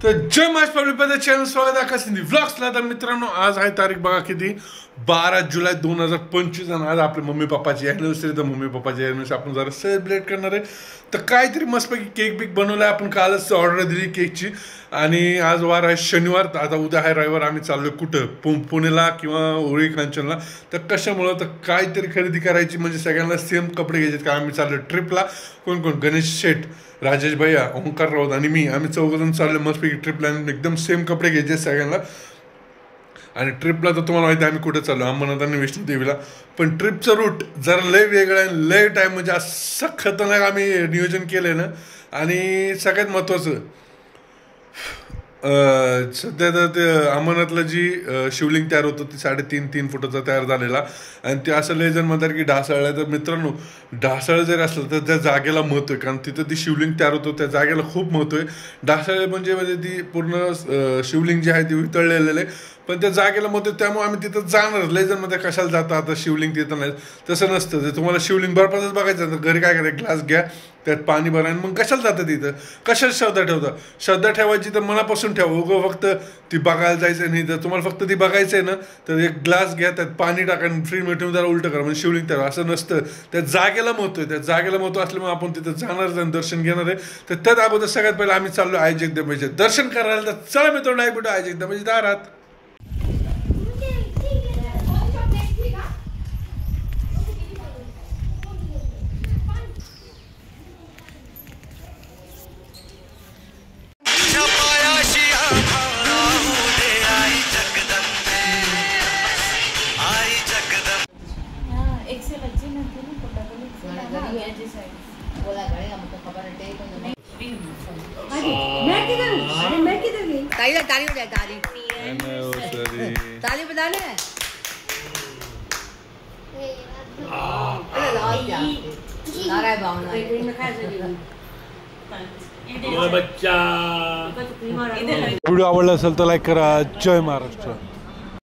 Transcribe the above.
तर जय महाराज पब्लिक मध्ये चॅनल स्वागत आहे आकाश हिंदी व्लॉग्सला। तर मित्रांनो आज आहे तारीख बघा किती 12 जुलै 2025 आणि आज आपल्या मम्मी पप्पाची ॲनिव्हर्सरी। तर मम्मी पप्पाची ॲनिव्हर्सरी आपण जरा सेलिब्रेट करणार आहे। तर काहीतरी मस्तपैकी केक बिक बनवला आहे। आपण कालच ऑर्डर दिली केकची आणि आज वार आहे शनिवार। तर आता उद्या आहे रविवार। आम्ही चाललोय कुठं पुण्याला किंवा ओळी कांचनला। तर कशामुळं तर काहीतरी खरेदी करायची म्हणजे सगळ्यांना सेम कपडे घ्यायचे। का आम्ही चाललोय ट्रिपला। कोण कोण गणेश शेठ राजेश भैया ओंकार राऊत आणि मी आम्ही चौघजण चाललो मस्तपैकी ट्रिपला। एकदम सेम कपडे घ्यायचे सगळ्यांना। आणि ट्रिपला तर तुम्हाला माहिती आहे आम्ही कुठे चाललो अंबरनाथ आणि वैष्णो देवीला। पण ट्रिपचं रूट जरा लय वेगळं आहे लय टाईम म्हणजे असं खतरनाक आम्ही नियोजन केलं आहे ना। आणि सगळ्यात महत्त्वाचं सध्या तर ते अंबरनाथला जी शिवलिंग तयार होतं ती 3.5 फुटाचा तयार झालेला आणि ते असं लय जण म्हणतात की ढासळलं आहे। तर मित्रांनो ढासळ जरी असलं तर त्या जागेला महत्त्व आहे कारण तिथं ती शिवलिंग तयार होतो त्या जागेला खूप महत्त्व आहे। ढासळ म्हणजे ती पूर्ण शिवलिंग जी आहे ती वितळलेलं आहे पण त्या जागेला महत्त्व आहे। त्यामुळे आम्ही तिथं जाणार लय जण मध्ये कशाला जाता आता शिवलिंग तिथं नाही तसं नसतं। जर तुम्हाला शिवलिंग बर्फातच बघायचं तर घरी काय करायचं ग्लास घ्या त्यात पाणी भरा आणि मग कशाला जातं तिथं कशाला श्रद्धा ठेवता। श्रद्धा ठेवायची तर मनापासून ठेवा उगं फक्त ती बघायला जायचं नाही। तर तुम्हाला फक्त ती बघायचं आहे ना तर एक ग्लास घ्या त्यात पाणी टाका आणि फ्रीज मध्ये जरा उलटं करा म्हणजे शिवलिंग तयार असं नसतं। त्या जागेला महत्त्व आहे त्या जागेला महत्त्व असल्यामुळे आपण तिथं जाणार आणि दर्शन घेणार आहे। तर त्यात अगोदर सगळ्यात पहिले आम्ही चाललो आई जगदंबेचे दर्शन करायला। तर चला मित्रांनो आई भेटू आई जगदंबेच्या दारात। ताली बजा ले व्हिडिओ आवडला असेल तर लाईक करा। जय महाराष्ट्र।